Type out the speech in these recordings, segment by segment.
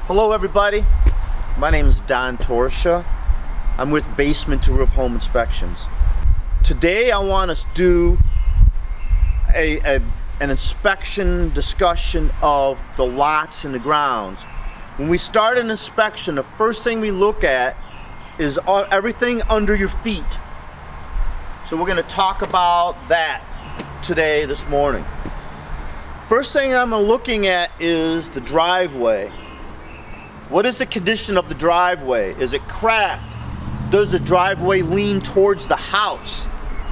Hello everybody, my name is Don Torchia. I'm with Basement to Roof Home Inspections. Today I want us to do an inspection discussion of the lots and the grounds. When we start an inspection, the first thing we look at is everything under your feet. So we're going to talk about that today, this morning. First thing I'm looking at is the driveway. What is the condition of the driveway? Is it cracked? Does the driveway lean towards the house?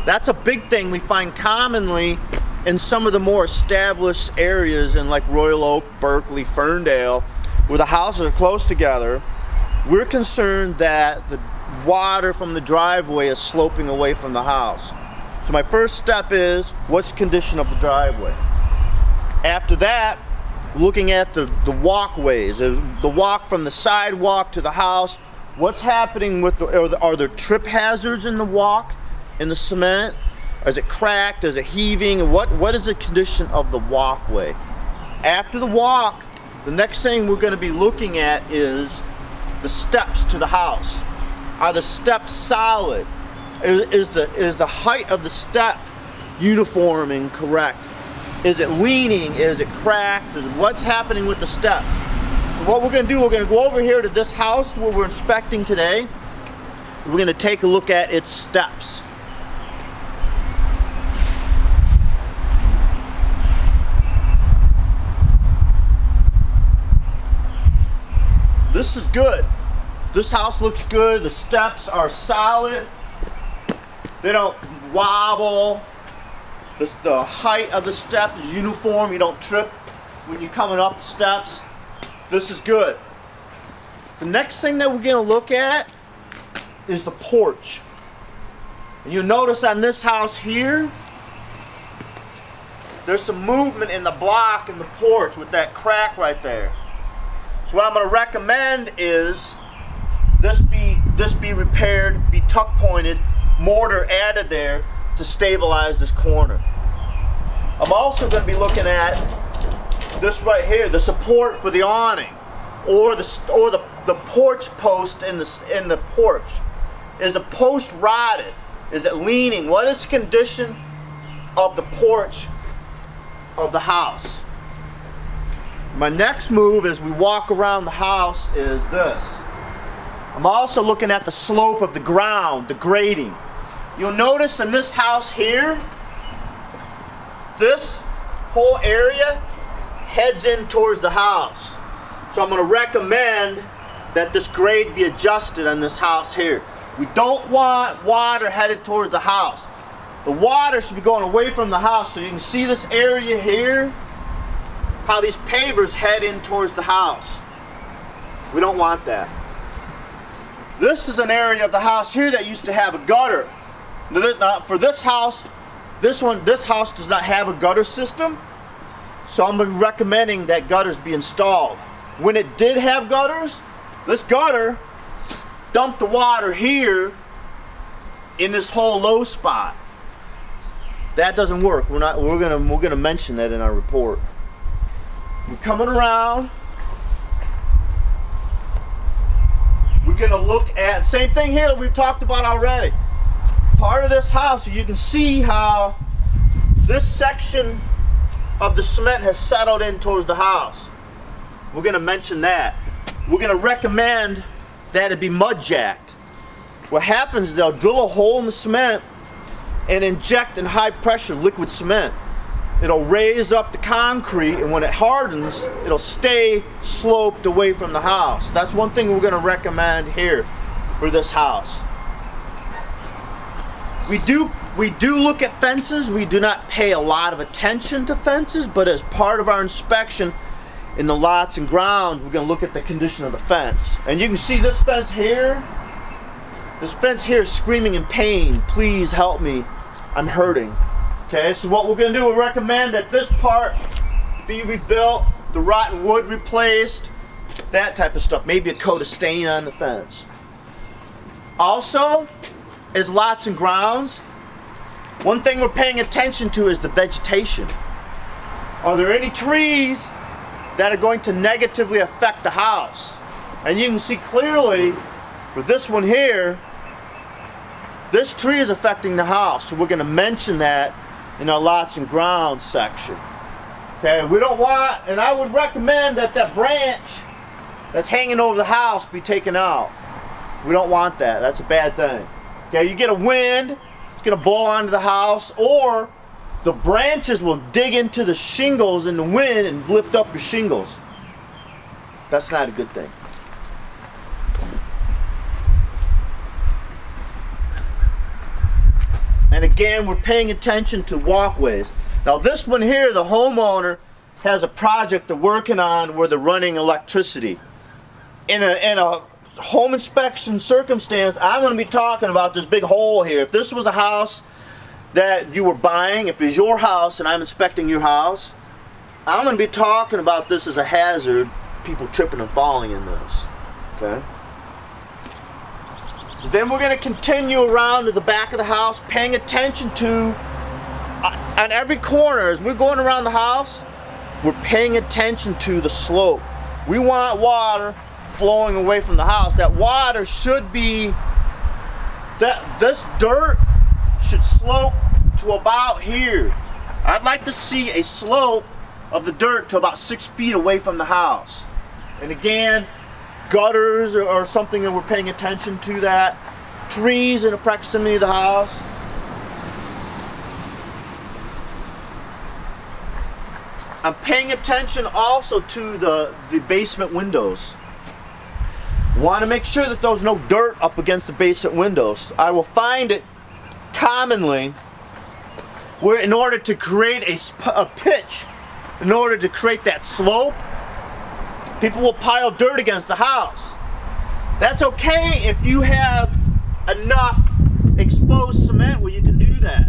That's a big thing we find commonly in some of the more established areas in like Royal Oak, Berkeley, Ferndale, where the houses are close together. We're concerned that the water from the driveway is sloping away from the house. So my first step is, what's the condition of the driveway? After that, looking at the walkways, the walk from the sidewalk to the house. What's happening with are there trip hazards in the walk, in the cement? Is it cracked? Is it heaving? What is the condition of the walkway? After the walk, the next thing we're going to be looking at is the steps to the house. Are the steps solid? Is the height of the step uniform and correct? Is it leaning? Is it cracked? What's happening with the steps? So what we're going to do, we're going to go over here to this house where we're inspecting today. We're going to take a look at its steps. This is good. This house looks good. The steps are solid. They don't wobble. The height of the step is uniform. You don't trip when you're coming up the steps. This is good. The next thing that we're going to look at is the porch. And you'll notice on this house here, there's some movement in the block in the porch with that crack right there. So what I'm going to recommend is this be repaired, be tuck pointed, mortar added there to stabilize this corner. I'm also going to be looking at this right here, the support for the awning, or the porch post in the porch. Is the post rotted? Is it leaning? What is the condition of the porch of the house? My next move as we walk around the house is this. I'm also looking at the slope of the ground, the grading. You'll notice in this house here, this whole area heads in towards the house. So I'm going to recommend that this grade be adjusted on this house here. We don't want water headed towards the house. The water should be going away from the house. So you can see this area here, how these pavers head in towards the house. We don't want that. This is an area of the house here that used to have a gutter. Now, for this house, this house does not have a gutter system, so I'm recommending that gutters be installed. When it did have gutters, this gutter dumped the water here in this whole low spot. That doesn't work. We're gonna mention that in our report. We're coming around. We're gonna look at same thing here that we've talked about already. Part of this house, you can see how this section of the cement has settled in towards the house. We're going to mention that. We're going to recommend that it be mud jacked. What happens is they'll drill a hole in the cement and inject in high pressure liquid cement. It'll raise up the concrete, and when it hardens, it'll stay sloped away from the house. That's one thing we're going to recommend here for this house. We do look at fences. We do not pay a lot of attention to fences, but as part of our inspection in the lots and grounds, we're going to look at the condition of the fence. And you can see this fence here. This fence here is screaming in pain. Please help me. I'm hurting. Okay, so what we're going to do, we recommend that this part be rebuilt, the rotten wood replaced, that type of stuff. Maybe a coat of stain on the fence. Also, as lots and grounds, one thing we're paying attention to is the vegetation. Are there any trees that are going to negatively affect the house. And you can see clearly for this one here, this tree is affecting the house. So we're going to mention that in our lots and grounds section. Okay, we don't want, and I would recommend that that branch that's hanging over the house be taken out. We don't want that. That's a bad thing. Okay, you get a wind, it's going to blow onto the house, or the branches will dig into the shingles in the wind and lift up your shingles. That's not a good thing. And again, we're paying attention to walkways. Now this one here, the homeowner has a project they're working on where they're running electricity. In a home inspection circumstance, I'm going to be talking about this big hole here. If this was a house that you were buying, if it's your house and I'm inspecting your house, I'm going to be talking about this as a hazard, people tripping and falling in this. Okay? So then we're going to continue around to the back of the house, paying attention to, on every corner, as we're going around the house, we're paying attention to the slope. We want water flowing away from the house. That water should be, this dirt should slope to about here. I'd like to see a slope of the dirt to about 6 feet away from the house. And again, gutters or something that we're paying attention to that. Trees in the proximity of the house. I'm paying attention also to the basement windows. Want to make sure that there's no dirt up against the basement windows. I will find it commonly where in order to create a pitch, in order to create that slope, people will pile dirt against the house. That's okay if you have enough exposed cement where you can do that.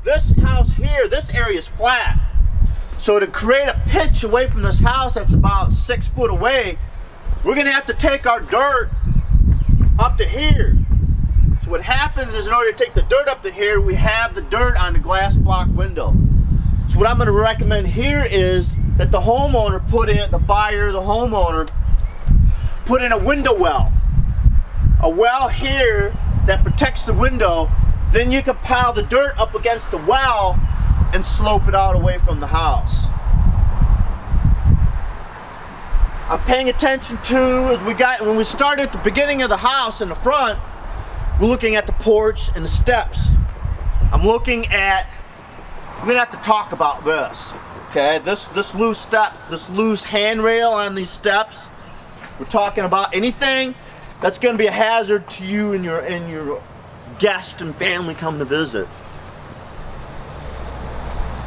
This house here, this area is flat. So to create a pitch away from this house that's about 6 foot away, we're going to have to take our dirt up to here. So what happens is in order to take the dirt up to here, we have the dirt on the glass block window. So what I'm going to recommend here is that the homeowner put in, the buyer, the homeowner, put in a window well. A well here that protects the window. Then you can pile the dirt up against the well and slope it out away from the house. I'm paying attention to, as when we started at the beginning of the house in the front, we're looking at the porch and the steps. I'm looking at, we're gonna have to talk about this. Okay, this loose step, this loose handrail on these steps. We're talking about anything that's gonna be a hazard to you and your guest and family come to visit.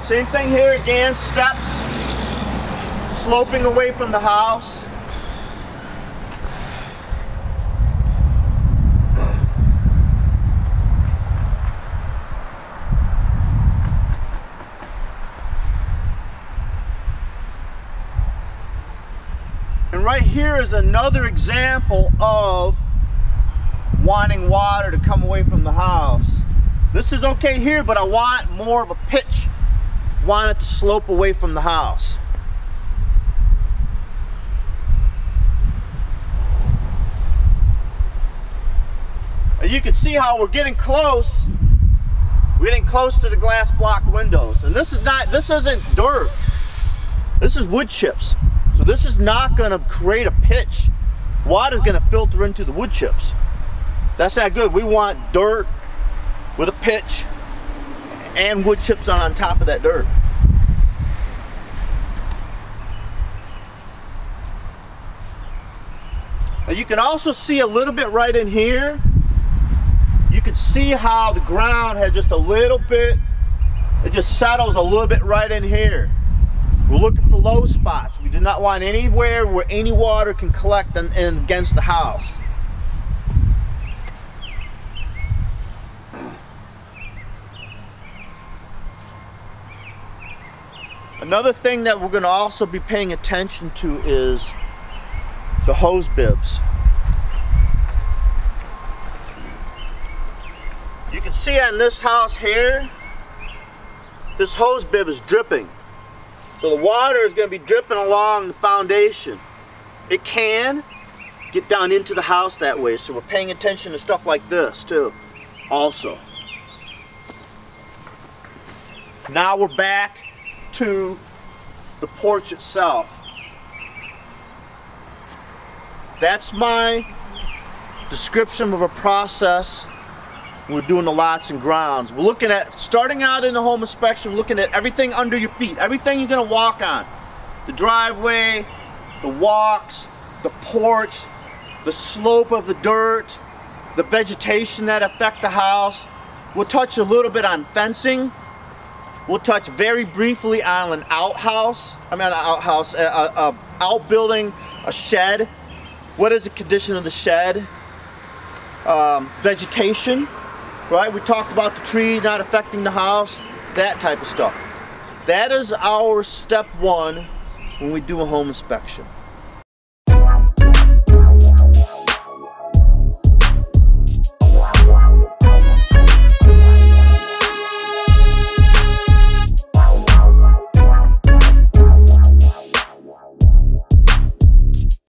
Same thing here again, steps sloping away from the house. And right here is another example of wanting water to come away from the house. This is okay here, but I want more of a pitch. Want it to slope away from the house. And you can see how we're getting close. We're getting close to the glass block windows. And this isn't dirt. This is wood chips. So this is not going to create a pitch. Water's going to filter into the wood chips. That's not good. We want dirt with a pitch and wood chips on top of that dirt. Now you can also see a little bit right in here. You can see how the ground has just a little bit, it just settles a little bit right in here. We're looking for low spots. We do not want anywhere where any water can collect in against the house. Another thing that we're going to also be paying attention to is the hose bibs. You can see on this house here, this hose bib is dripping. So So the water is going to be dripping along the foundation. It can get down into the house that way, so we're paying attention to stuff like this too also. Now we're back to the porch itself. That's my description of a process. We're doing the lots and grounds. We're looking at, starting out in the home inspection, we're looking at everything under your feet, everything you're going to walk on. The driveway, the walks, the porch, the slope of the dirt, the vegetation that affect the house. We'll touch a little bit on fencing. We'll touch very briefly on an outhouse. Outbuilding, a shed. What is the condition of the shed? Vegetation, right? We talked about the trees not affecting the house, that type of stuff. That is our step one when we do a home inspection.